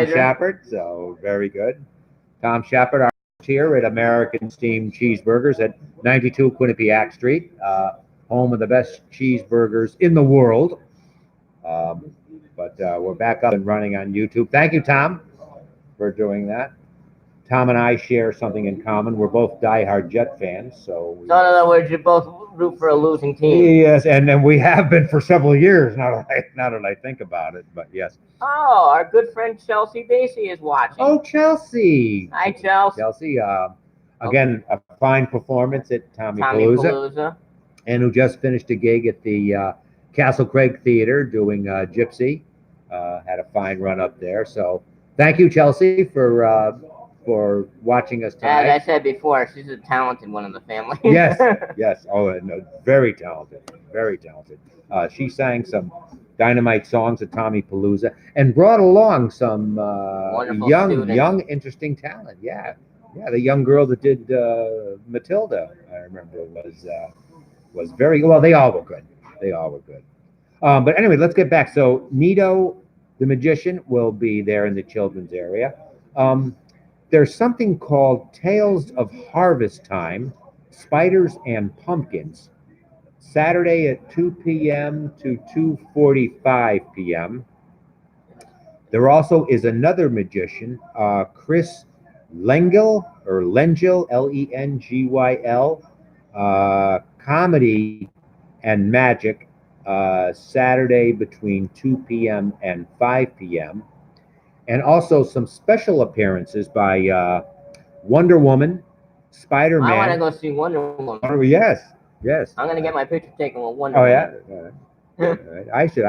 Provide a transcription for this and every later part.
Shepard, so very good. Tom Shepard, our host here at American Steamed Cheeseburgers at 92 Quinnipiac Street, home of the best cheeseburgers in the world. But we're back up and running on YouTube. Thank you, Tom, for doing that. Tom and I share something in common. We're both diehard Jet fans, so. So in other words, you both root for a losing team. Yes, and we have been for several years. Now that I think about it, but yes. Oh, our good friend Chelsea Basie is watching. Oh, Chelsea. Hi, Chelsea. Chelsea, again, a fine performance at Tommy Tommy Palooza, Palooza. and who just finished a gig at the Castle Craig Theater doing Gypsy. Had a fine run up there. So thank you, Chelsea, for watching us tonight. As I said before, she's a talented one in the family. Yes, yes. Oh, no, very talented, very talented. She sang some dynamite songs at Tommy Palooza and brought along some young, interesting talent. Yeah, the young girl that did Matilda, I remember, was very well. They all were good. They all were good. But anyway, let's get back. So Nito, the magician, will be there in the children's area. There's something called Tales of Harvest Time, Spiders and Pumpkins, Saturday at 2 p.m. to 2:45 p.m. There also is another magician, Chris Lengyl, Lengyl, comedy and magic, Saturday between 2 p.m. and 5 p.m. And also some special appearances by Wonder Woman, Spider-Man. I want to go see Wonder Woman. Oh, yes. I'm going to get my picture taken with Wonder Woman. Oh, yeah? I should.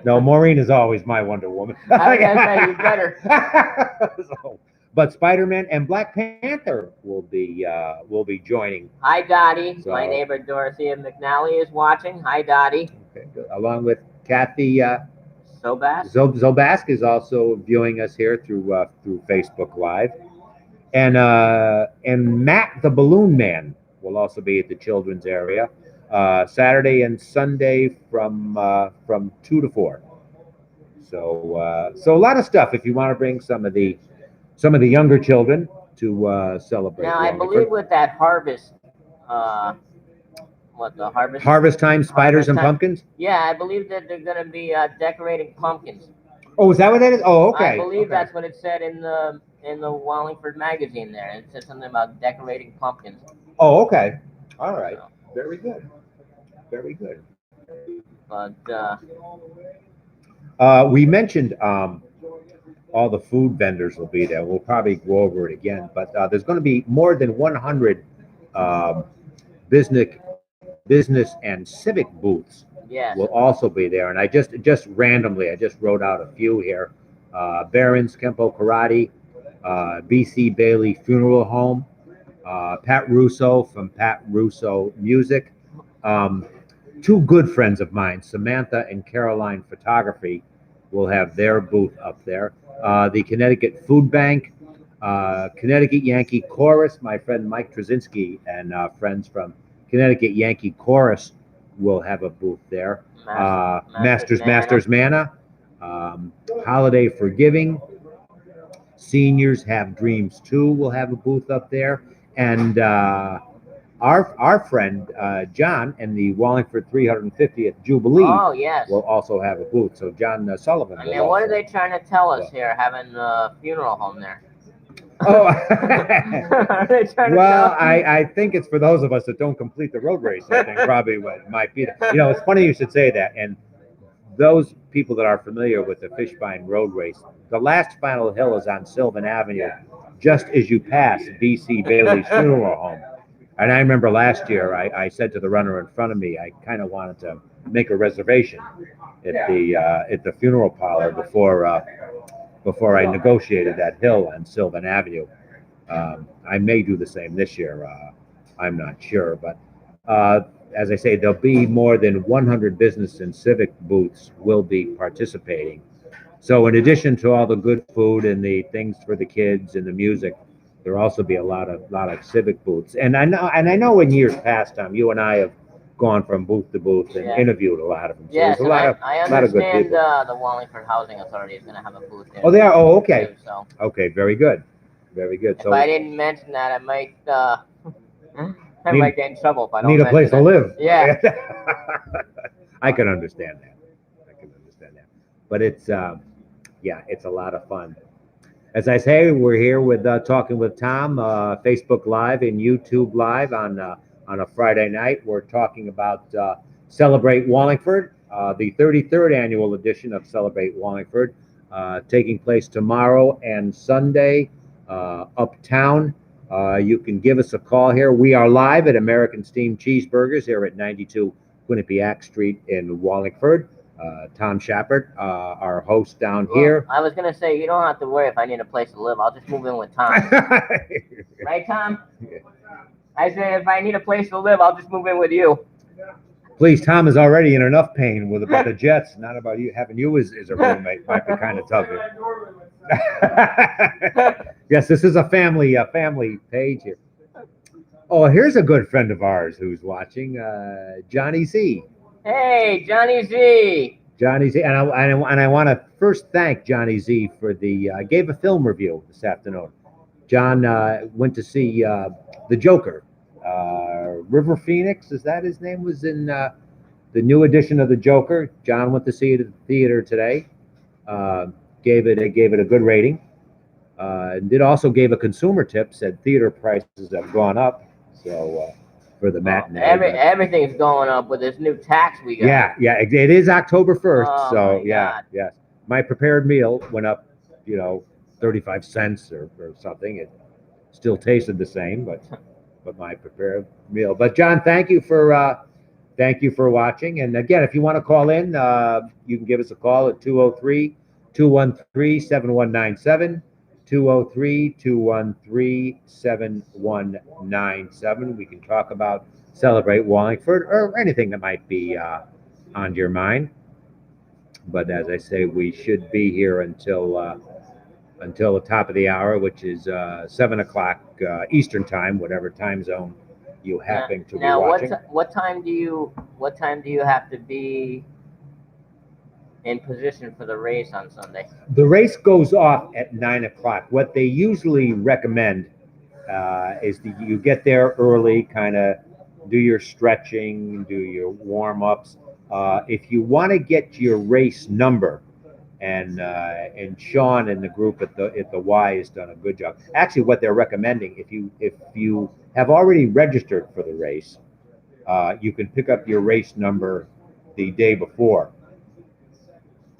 No, Maureen is always my Wonder Woman. I was going to say, you better. But Spider-Man and Black Panther will be joining. Hi, Dottie. So, my neighbor Dorothea McNally is watching. Hi, Dottie. Okay, good. Along with Kathy Zobask. Zobask is also viewing us here through Facebook Live, and Matt the Balloon Man will also be at the children's area Saturday and Sunday from 2 to 4. So a lot of stuff if you want to bring some of the younger children to celebrate. Now I believe with that harvest. Harvest time, spiders and pumpkins? Yeah, I believe that they're going to be decorating pumpkins. Oh, is that what that is? Oh, okay. I believe that's what it said in the Wallingford magazine there. It said something about decorating pumpkins. Oh, okay. All right. So, very good. Very good. But we mentioned all the food vendors will be there. We'll probably go over it again, but there's going to be more than 100 business and civic booths. Yes. Will also be there, and I just randomly wrote out a few here. Barron's Kempo Karate, BC Bailey Funeral Home, Pat Russo from Pat Russo Music, two good friends of mine, Samantha and Caroline Photography, will have their booth up there. The Connecticut Food Bank, Connecticut Yankee Chorus, my friend Mike Trzynski and friends from Connecticut Yankee Chorus will have a booth there. Masters Manna, Holiday Forgiving, Seniors Have Dreams Too will have a booth up there, and our friend John and the Wallingford 350th Jubilee will also have a booth. So John Sullivan. I mean, what are they trying to tell us here, having a funeral home there? Oh, well, I think it's for those of us that don't complete the road race. I think probably what it might be. It's funny you should say that. And those people that are familiar with the Fishbein Road Race, the last final hill is on Sylvan Avenue, just as you pass BC Bailey's funeral home. And I remember last year, I said to the runner in front of me, I kind of wanted to make a reservation at the funeral parlor before I negotiated that hill on Sylvan Avenue. I may do the same this year. I'm not sure, but as I say, there'll be more than 100 business and civic booths will be participating. So in addition to all the good food and the things for the kids and the music, there'll also be a lot of civic booths. And I know in years past, Tom, you and I gone from booth to booth and Yeah. interviewed a lot of them. So Yes, there's a and lot of I lot of good understand people. the Wallingford Housing Authority is going to have a booth there. Oh, they are. Oh, okay. Too, so Okay, very good, very good. if So I didn't mention that, I might I Need- might get in trouble if I don't need a place to mention it. live. Yeah. I can understand that. I can understand that. But it's yeah, it's a lot of fun. As I say, we're here with talking with Tom, Facebook Live and YouTube Live on a Friday night. We're talking about Celebrate Wallingford, the 33rd annual edition of Celebrate Wallingford, taking place tomorrow and Sunday uptown. You can give us a call here. We are live at American Steam Cheeseburgers here at 92 Quinnipiac Street in Wallingford. Tom Shepard, our host down here. I was going to say, you don't have to worry if I need a place to live. I'll just move in with Tom. Right, Tom? I said, if I need a place to live, I'll just move in with you. Please, Tom is already in enough pain with about the Jets, not about you having you as a roommate. Might be kind of tough. Yes, this is a family page here. Oh, here's a good friend of ours who's watching, Johnny Z. Hey, Johnny Z. Johnny Z, and I want to first thank Johnny Z for the gave a film review this afternoon. John went to see The Joker. River Phoenix, is that his name? Was in the new edition of The Joker. John went to see it at the theater today. Gave it a good rating. Did also gave a consumer tip. Said theater prices have gone up. So for the matinee. Everything's going up with this new tax we got. Yeah. It is October 1st. Oh, so my yeah, God. yes. My prepared meal went up, 35 cents or something. It still tasted the same, but my prepared meal. But John, thank you for watching. And again, if you want to call in, you can give us a call at 203-213-7197. 203-213-7197. We can talk about Celebrate Wallingford or anything that might be on your mind. But as I say, we should be here until the top of the hour, which is 7 o'clock Eastern time, whatever time zone you happen to be watching. Now, what time do you have to be in position for the race on Sunday? The race goes off at 9 o'clock. What they usually recommend is that you get there early, kind of do your stretching, do your warm-ups. If you want to get your race number, and Sean and the group at the Y has done a good job. Actually, what they're recommending, if you have already registered for the race, you can pick up your race number the day before.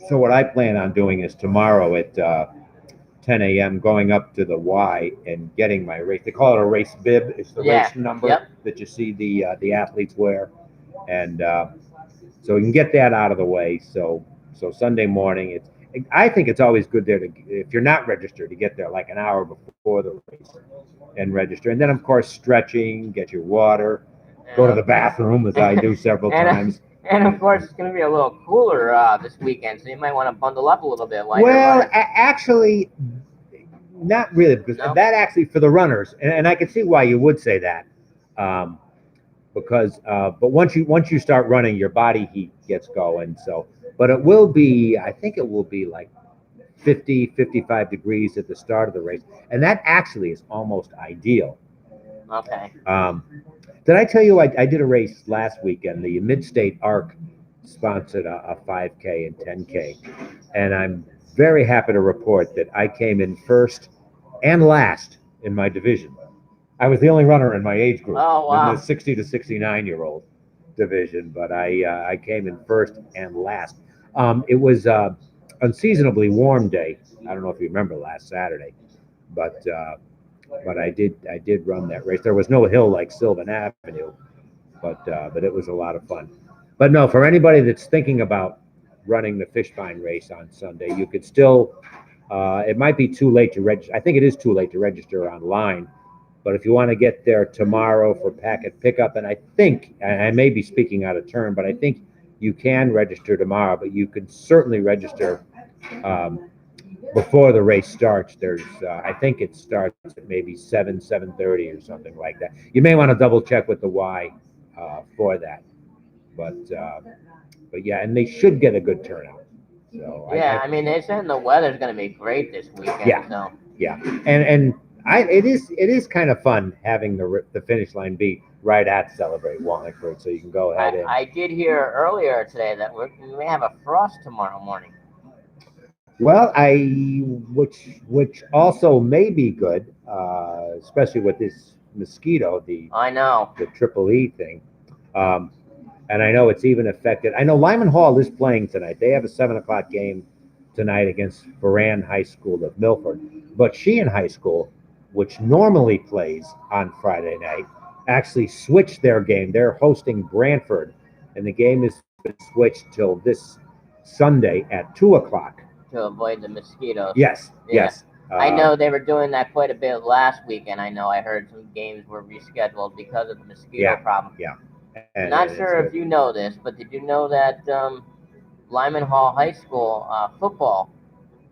So what I plan on doing is tomorrow at 10 a.m. going up to the Y and getting my race. They call it a race bib. It's the race number that you see the athletes wear, and so you can get that out of the way. So Sunday morning, I think it's always good there if you're not registered, to get there like an hour before the race and register. And then of course stretching, get your water, go to the bathroom as I do several times. And of course, it's going to be a little cooler this weekend, so you might want to bundle up a little bit. Actually, not really, because that actually for the runners, and I can see why you would say that, because but once you start running, your body heat gets going. So, but I think it will be like 50, 55 degrees at the start of the race, and that actually is almost ideal. Okay. Did I tell you I did a race last weekend? The Mid-State ARC sponsored a 5K and 10K, and I'm very happy to report that I came in first and last in my division. I was the only runner in my age group, in the 60 to 69-year-old division, but I came in first and last. It was an unseasonably warm day. I don't know if you remember last Saturday, but I did run that race. There was no hill like Sylvan Avenue, but it was a lot of fun. But no, for anybody that's thinking about running the Fishbine race on Sunday, you could still. It might be too late to register. I think it is too late to register online. But if you want to get there tomorrow for packet pickup, and I think I may be speaking out of turn, but I think you can register tomorrow. But you can certainly register before the race starts. I think it starts at maybe 7:30 or something like that. You may want to double check with the Y for that. But yeah, and they should get a good turnout. So Yeah, I mean, they said the weather's going to be great this weekend. Yeah. So yeah, and it is kind of fun having the finish line be right at Celebrate Wallingford, so you can go ahead and. I did hear earlier today that we may have a frost tomorrow morning. Well, which also may be good, especially with this mosquito, I know. the triple E thing. Um, and I know it's even affected. I know Lyman Hall is playing tonight. They have a 7 o'clock game tonight against Foran High School of Milford. But Sheehan High School, which normally plays on Friday night, actually switched their game. They're hosting Brantford, and the game is switched till this Sunday at 2 o'clock. To avoid the mosquitoes. Yes, Yeah. yes. I know they were doing that quite a bit last weekend. I know I heard some games were rescheduled because of the mosquito problem. Yeah. Not sure if you know this, but did you know that Lyman Hall High School football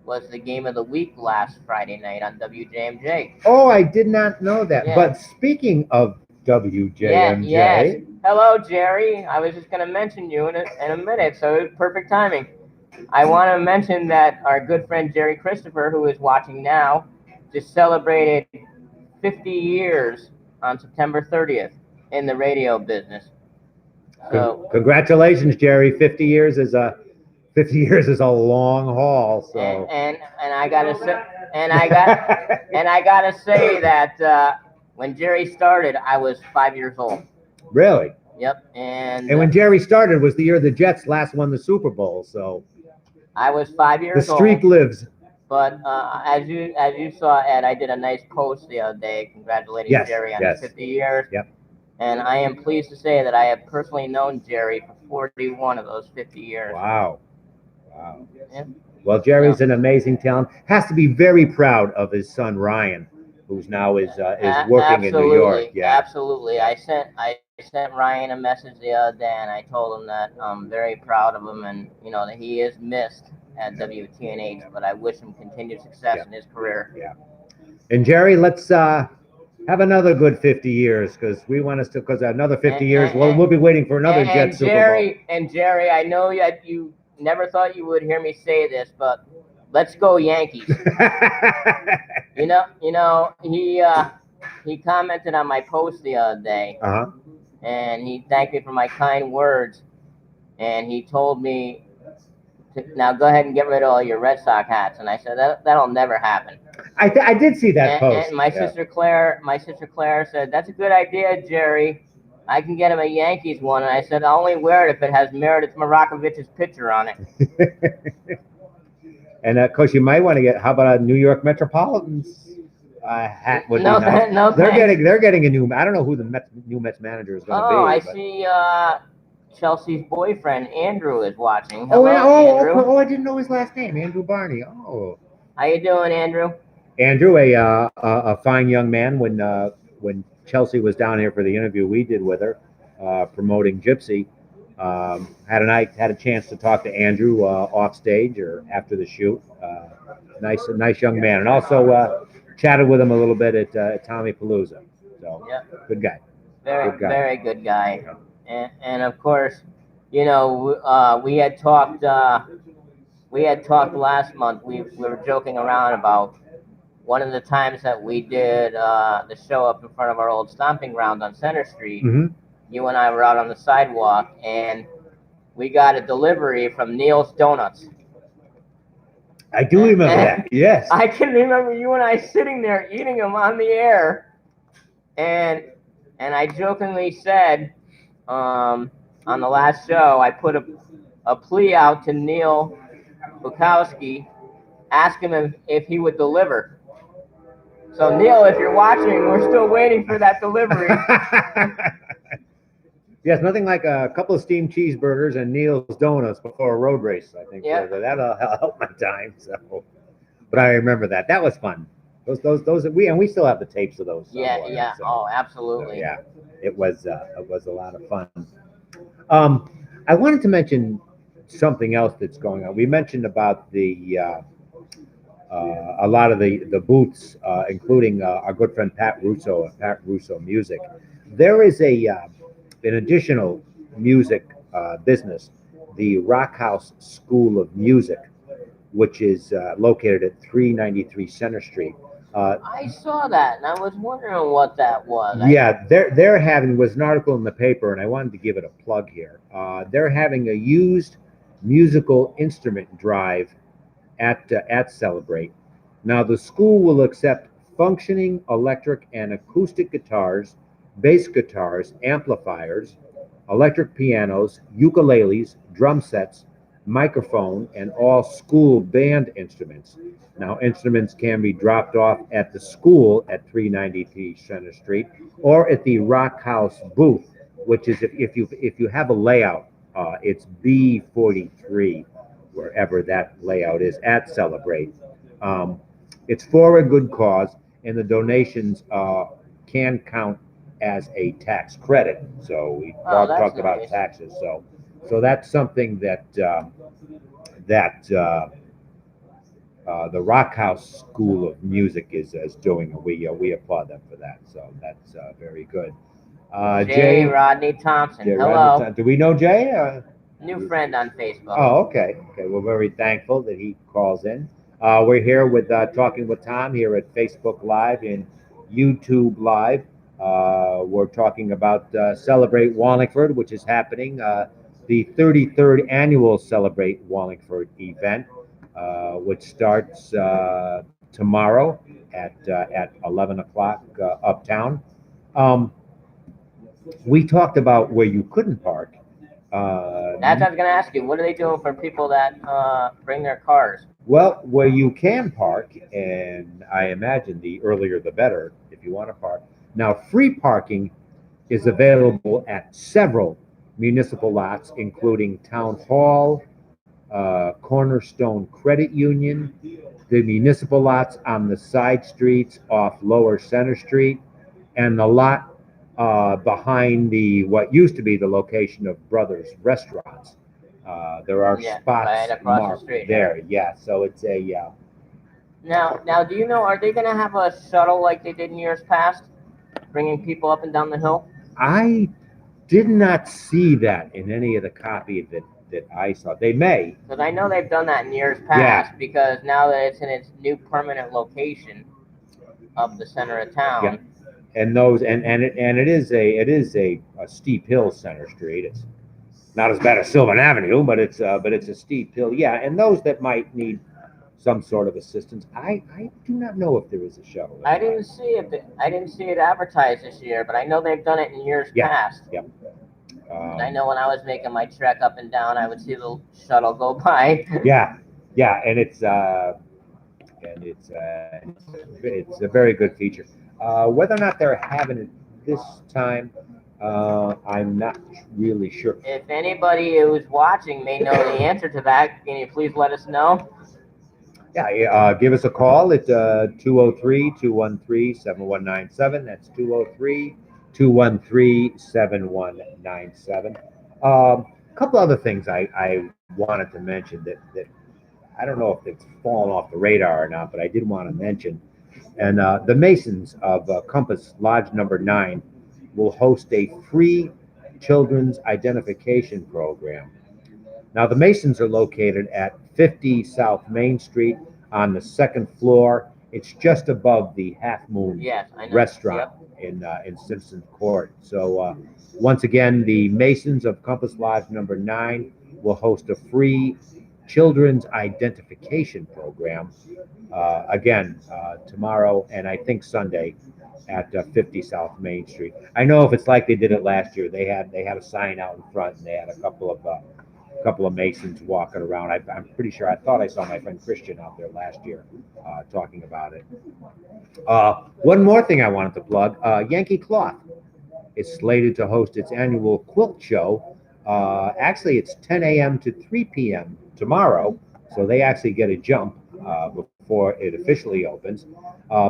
was the game of the week last Friday night on WJMJ? Oh, I did not know that. Yeah. But speaking of WJMJ. Yes. Hello, Jerry. I was just going to mention you in a minute, so it was perfect timing. I want to mention that our good friend Jerry Christopher, who is watching now, just celebrated 50 years on September 30th in the radio business. So Congratulations, Jerry. 50 years is a long haul. So and I gotta say I gotta say that when Jerry started, I was 5 years old. Really? Yep. And when Jerry started was the year the Jets last won the Super Bowl. So I was 5 years old. The streak lives. But as you saw, Ed, I did a nice post the other day congratulating Jerry on his 50 years. Yep. And I am pleased to say that I have personally known Jerry for 41 of those 50 years. Wow. Yeah. Well, Jerry's an amazing talent. Has to be very proud of his son Ryan, who's now is working in New York. Yeah. Absolutely. I sent Ryan a message the other day, and I told him that I'm very proud of him, and that he is missed at WTNH, but I wish him continued success in his career. Yeah. And Jerry, let's have another good 50 years, because we want us to, because another 50 years, we'll be waiting for another Jets Super Bowl. And Jerry, I know you never thought you would hear me say this, but let's go Yankees. He commented on my post the other day, and he thanked me for my kind words, and he told me now go ahead and get rid of all your Red Sox hats, and I said that'll never happen. I did see that post. And my sister Claire said that's a good idea, Jerry. I can get him a Yankees one, and I said I'll only wear it if it has Meredith Marakovich's picture on it. And of course, you might want to get. How about a New York Metropolitans hat? Would be nice. No, they're getting a new. I don't know who the new Mets manager is going to be. Oh, I see. Chelsea's boyfriend Andrew is watching. Hello, Andrew. I didn't know his last name, Andrew Barney. Oh. How you doing, Andrew? Andrew, a fine young man. When Chelsea was down here for the interview we did with her, promoting Gypsy, had a chance to talk to Andrew off stage or after the shoot. Nice young man, and also chatted with him a little bit at Tommy Palooza. So good guy. Very good guy. And of course, we had talked last month. We were joking around about one of the times that we did the show up in front of our old stomping ground on Center Street. Mm-hmm. You and I were out on the sidewalk, and we got a delivery from Neil's Donuts. I do remember that. Yes. I can remember you and I sitting there eating them on the air, and I jokingly said on the last show, I put a plea out to Neil Bukowski, ask him if he would deliver. So Neil, if you're watching, we're still waiting for that delivery. Yes, nothing like a couple of steamed cheeseburgers and Neil's Donuts before a road race. I think that'll help my time. So, but I remember that. That was fun. Those we still have the tapes of those. Yeah. So, oh, absolutely. Yeah, it was a lot of fun. I wanted to mention something else that's going on. We mentioned about the a lot of the booths, including our good friend Pat Russo at Pat Russo Music. There is an additional music business, the Rock House School of Music, which is located at 393 Center Street. I saw that, and I was wondering what that was. Yeah, they're having was an article in the paper, and I wanted to give it a plug here. They're having a used musical instrument drive at Celebrate. Now, the school will accept functioning electric and acoustic guitars, bass guitars, amplifiers, electric pianos, ukuleles, drum sets, microphone, and all school band instruments. Now, instruments can be dropped off at the school at 393 Center Street or at the Rock House booth, which is if you have a layout, it's B43, wherever that layout is at Celebrate. It's for a good cause, and the donations can count as a tax credit. So we talked about nice. taxes. So that's something that the Rock House School of Music is doing. We applaud them for that. So that's very good. Jay Rodney Thompson. Jay Hello. Rodney, do we know Jay? New friend on Facebook. Oh, okay. Okay. We're very thankful that he calls in. We're here with Talking with Tom here at Facebook Live and YouTube Live. We're talking about Celebrate Wallingford, which is happening, the 33rd annual Celebrate Wallingford event, which starts tomorrow at 11 o'clock uptown. We talked about where you couldn't park. That's what I was going to ask you. What are they doing for people that bring their cars? Well, where you can park, and I imagine the earlier the better if you want to park. Now, free parking is available at several municipal lots, including Town Hall, Cornerstone Credit Union, the municipal lots on the side streets off Lower Center Street, and the lot behind what used to be the location of Brothers Restaurants. There are spots right across marked the street there. Yeah, so it's a. Now, do you know? Are they going to have a shuttle like they did in years past, bringing people up and down the hill? I did not see that in any of the copy that I saw. They may. Because I know they've done that in years past. Yeah. Because now that it's in its new permanent location up the center of town. Yeah. And those it is a steep hill, Center Street. It's not as bad as Sylvan Avenue, but it's a steep hill. Yeah, and those that might need some sort of assistance. I do not know if there is a shuttle. I didn't see it advertised this year, but I know they've done it in years past. Yeah. I know when I was making my trek up and down, I would see the shuttle go by. Yeah, and it's a very good feature. Whether or not they're having it this time, I'm not really sure. If anybody who's watching may know the answer to that, can you please let us know? Yeah, give us a call at 203-213-7197. That's 203-213-7197. A couple other things I wanted to mention that I don't know if it's fallen off the radar or not, but I did want to mention. And the Masons of Compass Lodge Number 9 will host a free children's identification program. Now, the Masons are located at 50 South Main Street on the second floor. It's just above the Half Moon restaurant in Simpson Court. So once again, the Masons of Compass Lodge Number 9 will host a free children's identification program again tomorrow and I think Sunday at 50 South Main Street. I know if it's like they did it last year, they had a sign out in front and they had a couple of Masons walking around. I'm pretty sure. I thought I saw my friend Christian out there last year talking about it. One more thing I wanted to plug: Yankee Cloth is slated to host its annual quilt show. Actually, it's 10 a.m. to 3 p.m. tomorrow, so they actually get a jump before it officially opens.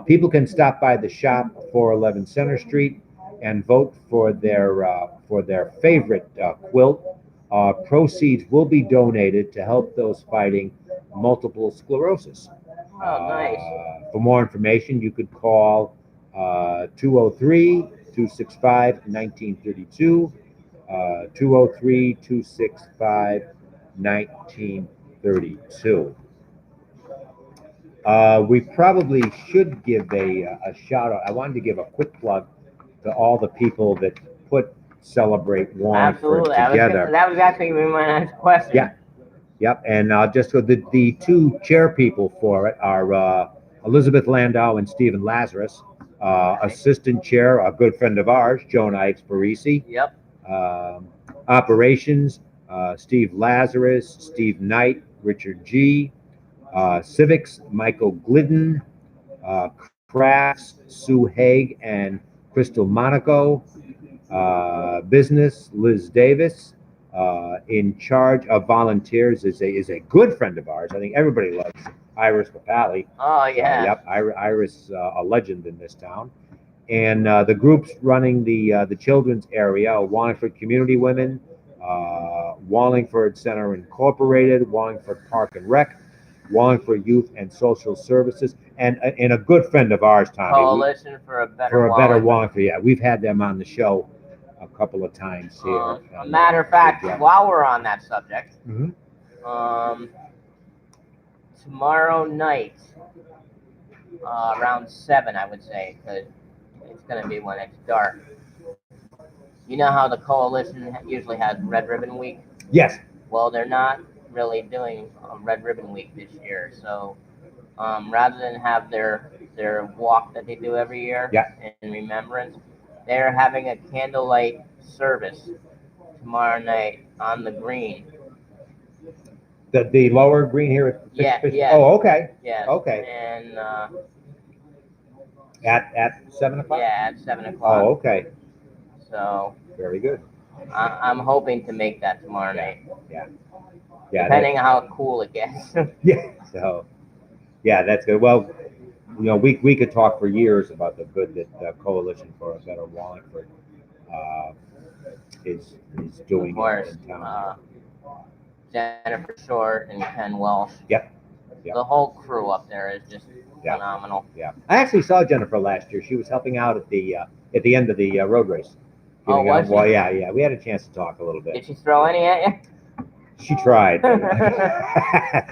People can stop by the shop, 411 Center Street, and vote for their favorite quilt. Proceeds will be donated to help those fighting multiple sclerosis. Oh, nice. For more information, you could call 203-265-1932 203-265-1932. We probably should give a shout out. I wanted to give a quick plug to all the people that put Celebrate Wallingford Absolutely. together. That was actually gonna be my next question. Yeah. Yep, and just so the two chair people for it are Elizabeth Landau and Stephen Lazarus. Assistant chair, a good friend of ours, Joan Ives Parisi. Yep. Operations, Steve Lazarus, Steve Knight, Richard G. Civics, Michael Glidden. Crafts, Sue Haig and Crystal Monaco. Business, Liz Davis. In charge of volunteers is a good friend of ours. I think everybody loves Iris Papali. Oh yeah. Yep, Iris, a legend in this town. And the groups running the children's area: Wallingford Community Women, Wallingford Center Incorporated, Wallingford Park and Rec, Wallingford Youth and Social Services, and a good friend of ours, Tommy. Coalition for a Better Wallingford. Yeah, we've had them on the show a couple of times here. A matter of fact, while we're on that subject, tomorrow night, around 7, I would say, because it's going to be when it's dark. You know how the coalition usually has Red Ribbon Week? Yes. Well, they're not really doing a Red Ribbon Week this year, so rather than have their walk that they do every year in remembrance, they're having a candlelight service tomorrow night on the green. The lower green here at Yeah. Oh, okay. Yeah. Okay. And at 7 o'clock? Yeah, at 7 o'clock. Oh, okay. So very good. I'm hoping to make that tomorrow night. Yeah. Depending on how cool it gets. Yeah. So that's good. Well, we could talk for years about the good that the Coalition for a Better Wallingford is doing of course, in town. Jennifer Short and Ken Welsh. Yep. The whole crew up there is just phenomenal. Yeah. I actually saw Jennifer last year. She was helping out at the end of the road race. Oh, was she? Well, yeah. We had a chance to talk a little bit. Did she throw any at you? She tried.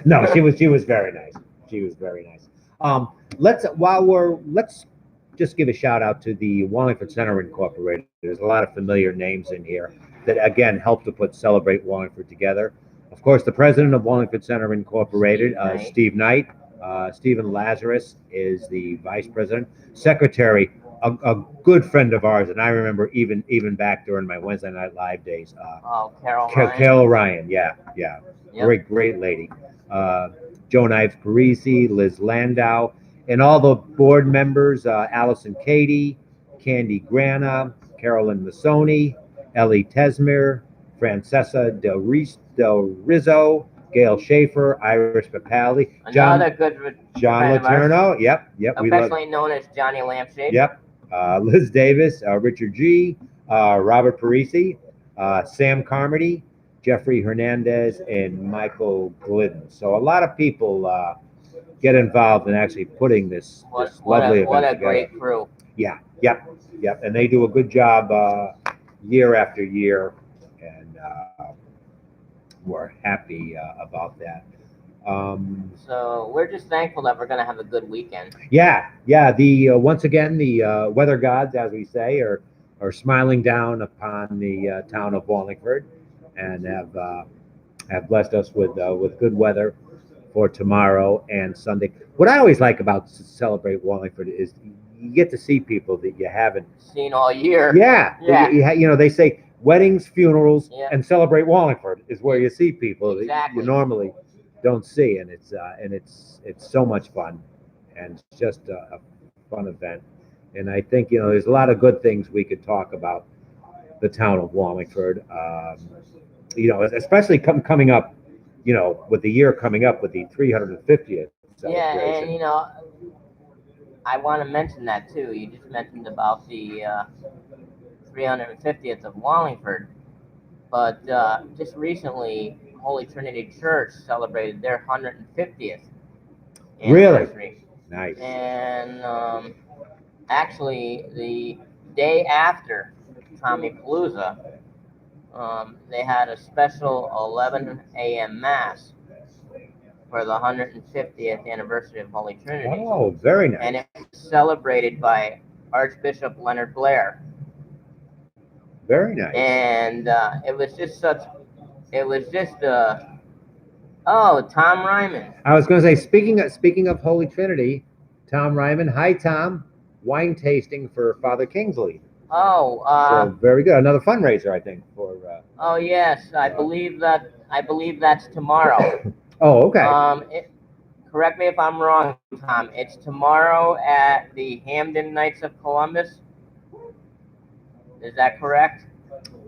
No, she was very nice. She was very nice. Let's just give a shout out to the Wallingford Center Incorporated. There's a lot of familiar names in here that again helped to put Celebrate Wallingford together. Of course, the president of Wallingford Center Incorporated, Steve Knight. Stephen Lazarus is the vice president. Secretary, a good friend of ours, and I remember even back during my Wednesday Night Live days. Carol Ryan. Carol Ryan, yeah. Yep. Great lady. Joan Ives Parisi, Liz Landau, and all the board members, Allison Cady, Candy Grana, Carolyn Massoni, Ellie Tesmer, Francesca Del Rizzo, Gail Schaefer, Iris Papali, John Letourneau, yep. Affectionately known as Johnny Lampshade. Yep. Liz Davis, Richard G, Robert Parisi, Sam Carmody, Jeffrey Hernandez, and Michael Glidden. So a lot of people get involved in actually putting this lovely event together. What a great crew. Yeah, yep. And they do a good job year after year, and we're happy about that. So we're just thankful that we're going to have a good weekend. Yeah. Once again, the weather gods, as we say, are smiling down upon the town of Wallingford, and have blessed us with good weather for tomorrow and Sunday. What I always like about Celebrate Wallingford is you get to see people that you haven't seen all year. Yeah. They say weddings, funerals, and Celebrate Wallingford is where you see people that you normally don't see, and it's so much fun, and it's just a fun event. And I think there's a lot of good things we could talk about the town of Wallingford. Especially coming up, with the year coming up with the 350th celebration. Yeah, and I want to mention that too. You just mentioned about the 350th of Wallingford, but just recently, Holy Trinity Church celebrated their 150th anniversary. Really? Nice. And actually, the day after Tommy Palooza, they had a special 11 a.m. mass for the 150th anniversary of Holy Trinity, Oh, very nice. and it was celebrated by Archbishop Leonard Blair. Very nice. And it was just oh, Tom Ryman. I was going to say, speaking of Holy Trinity, Tom Ryman. Hi, Tom. Wine tasting for Father Kingsley. Oh, So very good. Another fundraiser, I think, for. Oh yes, I believe that's tomorrow. Oh, okay. Correct me if I'm wrong, Tom. It's tomorrow at the Hamden Knights of Columbus. Is that correct?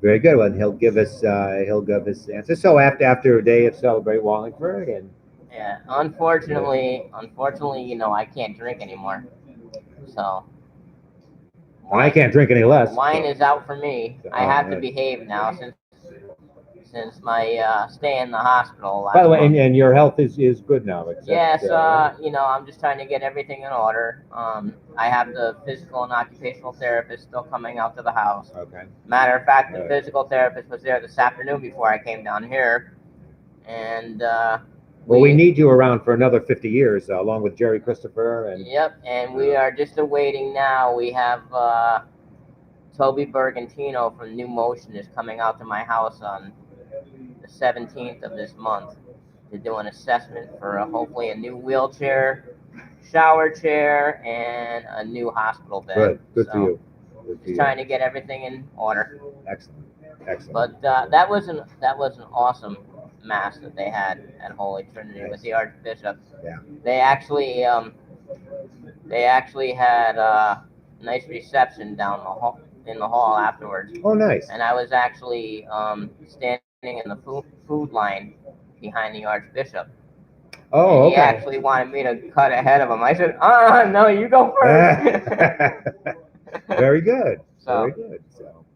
Very good. Well, he'll give us answers. So after a day of Celebrate Wallingford, and Yeah. Unfortunately, I can't drink anymore. So. well, I can't drink any less. Wine is out for me. So, I have to right. behave now since my stay in the hospital. By the way, month. and your health is good now. Except, Yes, I'm just trying to get everything in order. I have the physical and occupational therapist still coming out to the house. Okay. Matter of fact, the Good. physical therapist was there this afternoon before I came down here, and Well, we need you around for another 50 years, along with Jerry Christopher and. Yep, and we are just awaiting now. We have Toby Bergantino from New Motion is coming out to my house on the 17th of this month to do an assessment for hopefully a new wheelchair, shower chair, and a new hospital bed. Good for you. Good for Just you. trying to get everything in order. Excellent. But that was an awesome mass that they had at Holy Trinity with the Archbishop. Yeah. They actually had a nice reception down in the hall afterwards. Oh, nice. And I was actually standing in the food line behind the Archbishop. Oh, and he okay. actually wanted me to cut ahead of him. I said, no, you go first. Very good. So, Very good. So.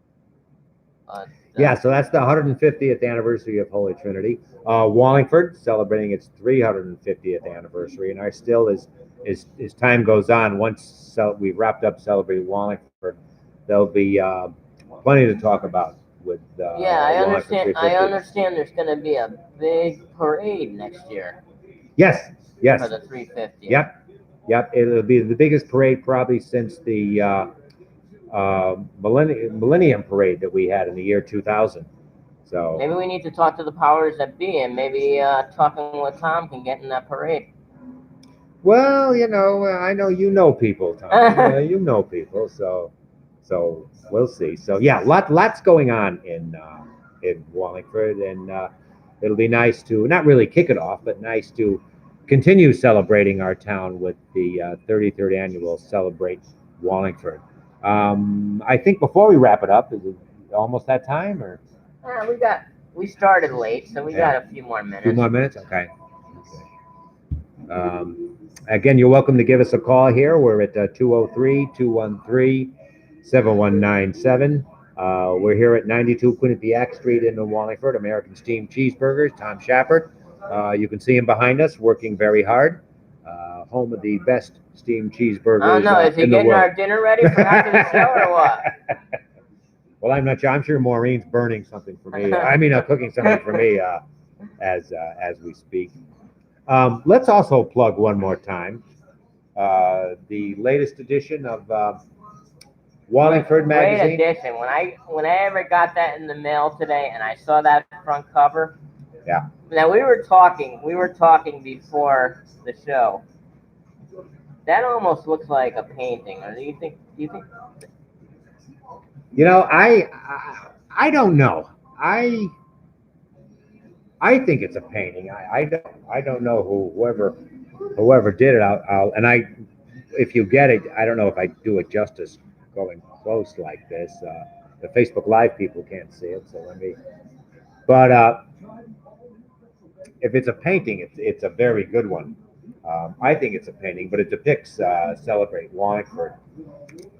But, Yeah, so that's the 150th anniversary of Holy Trinity. Wallingford celebrating its 350th anniversary, and as time goes on, once we've wrapped up celebrating Wallingford, there'll be plenty to talk about with. Yeah, I understand. I 350. understand. There's going to be a big parade next year. Yes. For the 350. Yep. It'll be the biggest parade probably since the Millennium Parade that we had in the year 2000. So maybe we need to talk to the powers that be, and maybe talking with Tom can get in that parade. Well, I know you know people, Tom. You know people, so we'll see. So yeah, lots going on in Wallingford, and it'll be nice to not really kick it off, but nice to continue celebrating our town with the 33rd annual Celebrate Wallingford. I think before we wrap it up, is it almost that time, or? We started late, so we got a few more minutes. A few more minutes, okay. Again, you're welcome to give us a call here. We're at 203-213-7197. We're here at 92 Quinnipiac Street in Wallingford. American Steamed Cheeseburgers, Tom Shepard. You can see him behind us working very hard. Home of the best steamed cheeseburgers I don't know. Is he in the getting world. our dinner ready for after the show or what? Well, I'm not sure. I'm sure Maureen's burning something for me. Cooking something for me as we speak. Let's also plug one more time the latest edition of Wallingford Magazine. Great edition. When I ever got that in the mail today, and I saw that front cover. Yeah. Now we were talking before the show. That almost looks like a painting. Or do you think? I don't know. I think it's a painting. I don't know whoever did it. If you get it, I don't know if I do it justice going close like this. The Facebook Live people can't see it, so let me. But if it's a painting, it's a very good one. I think it's a painting, but it depicts Celebrate Wallingford.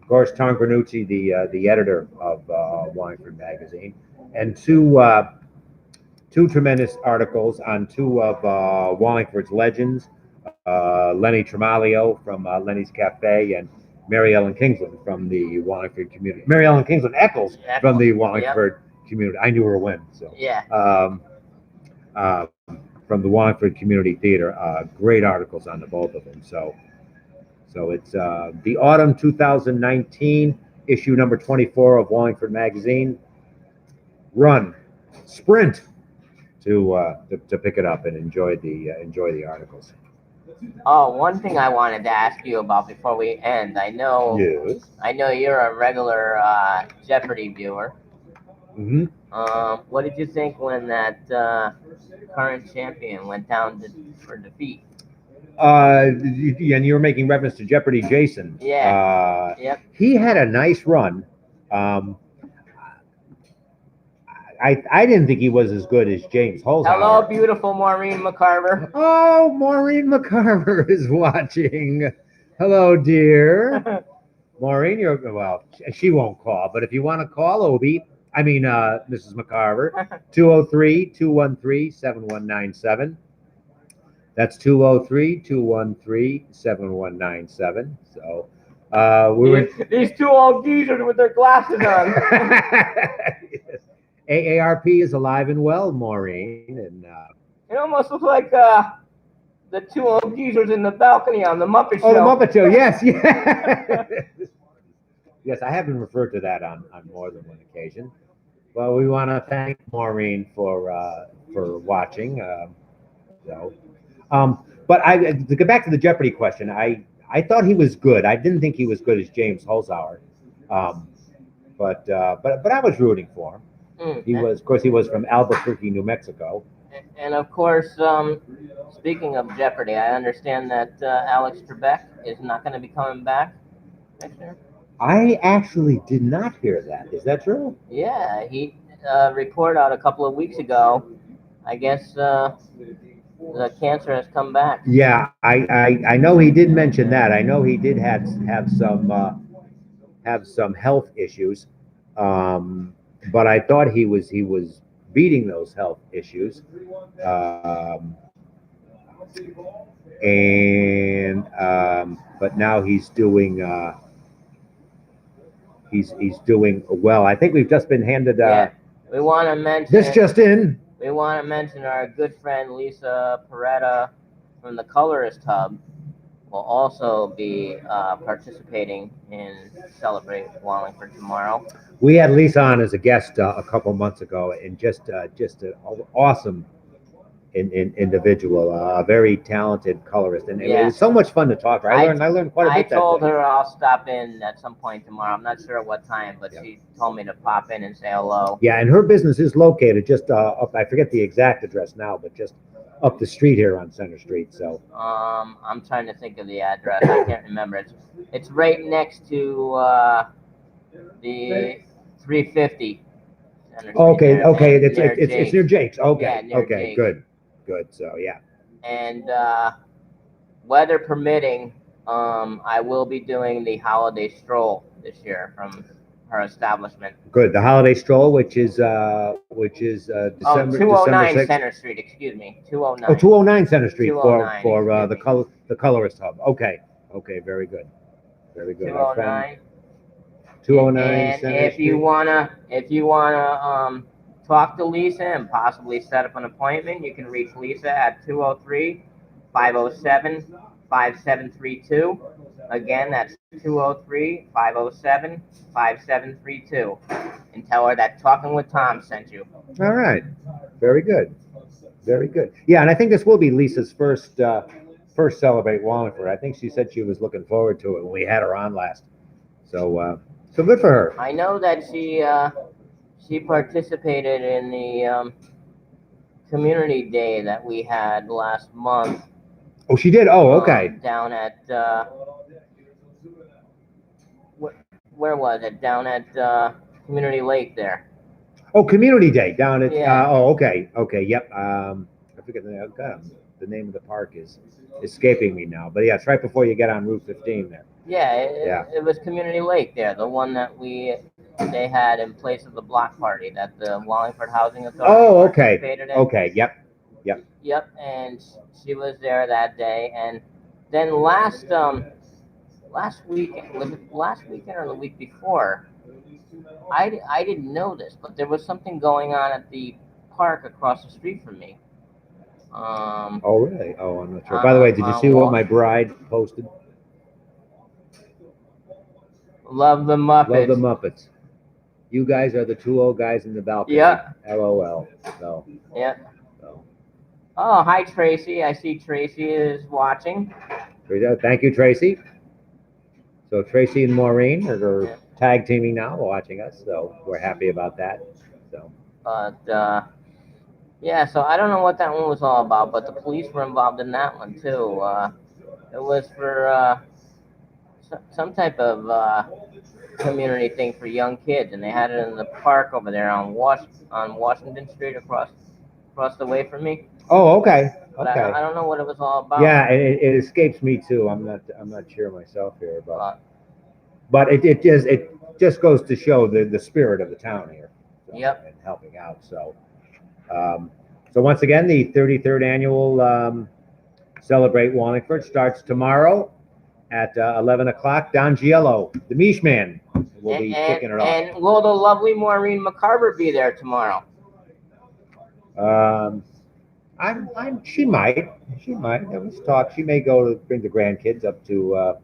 Of course, Tom Granucci, the editor of Wallingford Magazine, and two tremendous articles on two of Wallingford's legends, Lenny Tremalio from Lenny's Cafe and Mary Ellen Kingsland from the Wallingford community. Mary Ellen Kingsland Eccles from the Wallingford Community. I knew her when. So Yeah. uh, from the Wallingford Community Theater. Great articles on the both of them. So it's the autumn 2019 issue number 24 of Wallingford Magazine. Run, sprint to pick it up and enjoy the articles. Oh, one thing I wanted to ask you about before we end. Yes. I know you're a regular Jeopardy viewer. Mm-hmm. What did you think when that current champion went down for defeat? And you were making reference to Jeopardy, Jason. Yeah. Yep. He had a nice run. I didn't think he was as good as James Holzhauer. Hello, beautiful Maureen McCarver. Oh, Maureen McCarver is watching. Hello, dear. Maureen, well, she won't call, but if you want to call, Mrs. McCarver, 203-213-7197. That's 203-213-7197. So these two old geezers with their glasses on. AARP is alive and well, Maureen, and it almost looks like the two old geezers in the balcony on the Muppet Show. Oh, the Muppet Show, yes, yes, I have been referred to that on more than one occasion. Well, we want to thank Maureen for watching. But to get back to the Jeopardy question, I thought he was good. I didn't think he was good as James Holzhauer, but I was rooting for him. He was from Albuquerque, New Mexico. And of course, speaking of Jeopardy, I understand that Alex Trebek is not going to be coming back next year. I actually did not hear that. Is that true? Yeah, he reported out a couple of weeks ago. I guess the cancer has come back. Yeah, I know he did mention that. I know he did have some health issues, but I thought he was beating those health issues, but now he's doing doing well. I think we've just been handed. We want to mention this just in. We want to mention our good friend Lisa Peretta from the Colorist Hub will also be participating in Celebrate Wallingford tomorrow. We had Lisa on as a guest a couple months ago, and just an awesome individual, a very talented colorist, and it was so much fun to talk to her. I learned quite a bit. I told her I'll stop in at some point tomorrow. I'm not sure what time, but she told me to pop in and say hello. Yeah, and her business is located just up. I forget the exact address now, but just up the street here on Center Street. So I'm trying to think of the address. I can't remember. It's right next to the 350. Okay. It's near Jake's. Okay. Yeah, okay. Jake's. Good. So yeah. And weather permitting, I will be doing the holiday stroll this year from her establishment. Good. The holiday stroll, which is December 209 6th. Center Street. Excuse me, 209. Oh, 209 Center Street for the Colorist Hub. Okay. Very good. 209. 209 and Center if Street. you wanna talk to Lisa and possibly set up an appointment, you can reach Lisa at 203-507-5732. Again, that's 203-507-5732. And tell her that Talking with Tom sent you. All right. Very good. Yeah, and I think this will be Lisa's first Celebrate Wallingford. I think she said she was looking forward to it when we had her on last. So good for her. I know that she participated in the community day that we had last month. Oh, she did? Oh, okay. Down at where was it? Down at Community Lake there. Oh, Community Day down at. Yeah. Okay. Yep. I forget the name of the park is escaping me now, but yeah, it's right before you get on Route 15 there. Yeah, it was Community Lake there, the one that they had in place of the block party that the Wallingford Housing Authority participated in. Okay, yep. Yep, and she was there that day, and then last weekend or the week before, I didn't know this, but there was something going on at the park across the street from me. Oh, really? Oh, I'm not sure. By the way, did you see what my bride posted? Love the Love Muppets. the Muppets. You guys are the two old guys in the balcony. Yeah. LOL. So. Yeah. So. Oh, hi Tracy. I see Tracy is watching. Thank you, Tracy. So Tracy and Maureen are tag teaming now, watching us. So we're happy about that. So. But yeah, so I don't know what that one was all about, but the police were involved in that one too. It was for some type of community thing for young kids, and they had it in the park over there on Washington Street across the way from me. Oh, okay. But Okay. I don't know what it was all about. Yeah, it escapes me too. I'm not sure myself here, but it just goes to show the spirit of the town here. So, Yep. And helping out. So once again, the 33rd annual Celebrate Wallingford starts tomorrow at 11 o'clock. Don Giello, the Mish Man, will be kicking it off. And will the lovely Maureen McCarver be there tomorrow? She might. There was talk. She may go to bring the grandkids up to.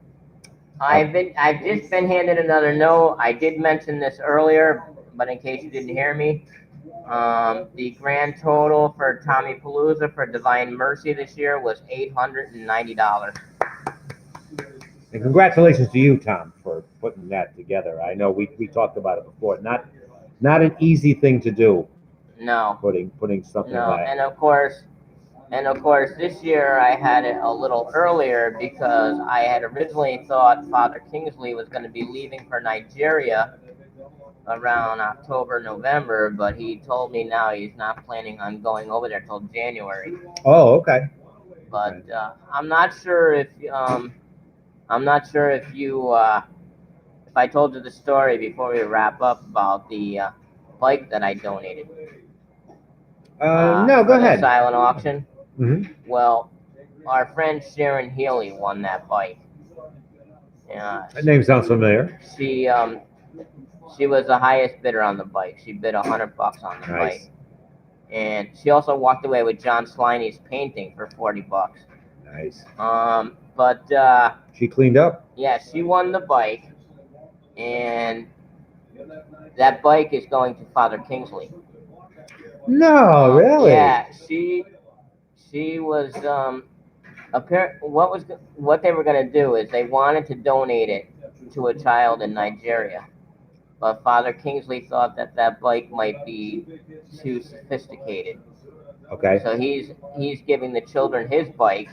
I've just been handed another note. I did mention this earlier, but in case you didn't hear me, the grand total for Tommy Palooza for Divine Mercy this year was $890. And congratulations to you, Tom, for putting that together. I know we talked about it before. Not an easy thing to do. No. Putting something like. And of course, this year I had it a little earlier because I had originally thought Father Kingsley was going to be leaving for Nigeria around October, November, but he told me now he's not planning on going over there till January. Oh, okay. But I'm not sure if if I told you the story before we wrap up about the bike that I donated. No, go ahead. The silent auction. Mm-hmm. Well, our friend Sharon Healy won that bike. Yeah. That name sounds familiar. She was the highest bidder on the bike. She bid $100 on the bike. And she also walked away with John Sliney's painting for $40. Nice. But she cleaned up. Yeah, she won the bike, and that bike is going to Father Kingsley. No, really? Yeah, she was what they were going to do is they wanted to donate it to a child in Nigeria, but Father Kingsley thought that bike might be too sophisticated. Okay. So he's giving the children his bike,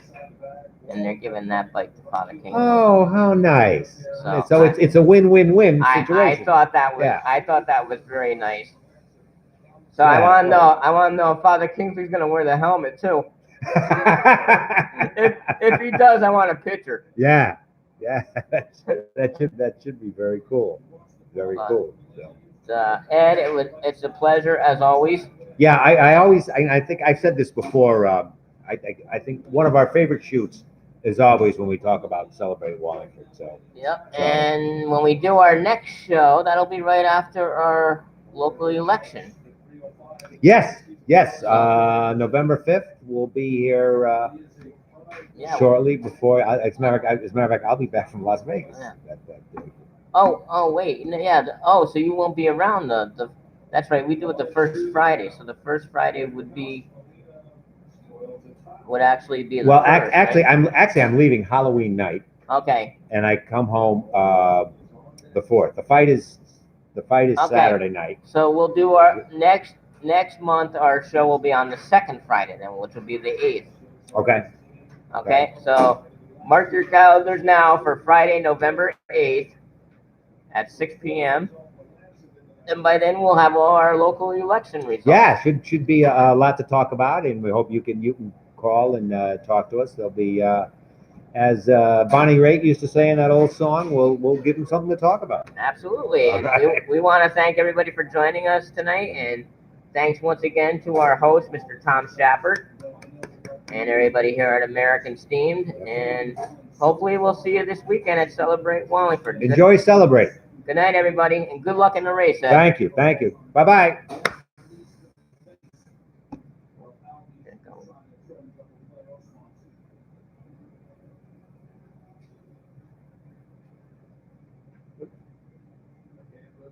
and they're giving that bike to Father Kingsley. Oh, how nice! So it's a win-win-win situation. I thought that was very nice. So I want to know if Father Kingsley's going to wear the helmet too. if he does, I want a picture. Yeah, that should be very cool. Very cool. So. Ed, it's a pleasure as always. Yeah, I think I've said this before. I think one of our favorite shoots is always when we talk about Celebrate Wallingford. So. Yep. And when we do our next show, that'll be right after our local election. Yes. November 5th, we'll be here shortly before. As a matter of fact, I'll be back from Las Vegas that day. Oh, wait. Yeah. So you won't be around the. That's right. We do it the first Friday. So the first Friday would actually be the well, first, actually, right? I'm leaving Halloween night. Okay. And I come home the 4th. The fight is Saturday night. So we'll do our next month. Our show will be on the second Friday then, which will be the 8th. Okay. So mark your calendars now for Friday, November 8th at 6 p.m. And by then we'll have all our local election results. Yeah, should be a lot to talk about, and we hope you can call and talk to us. There'll be, as Bonnie Raitt used to say in that old song, we'll give them something to talk about. Absolutely. Right. We want to thank everybody for joining us tonight, and thanks once again to our host, Mr. Tom Shappert, and everybody here at American Steamed. And hopefully we'll see you this weekend at Celebrate Wallingford. Enjoy Celebrate. Good night, everybody, and good luck in the race. Ed. Thank you. Bye bye.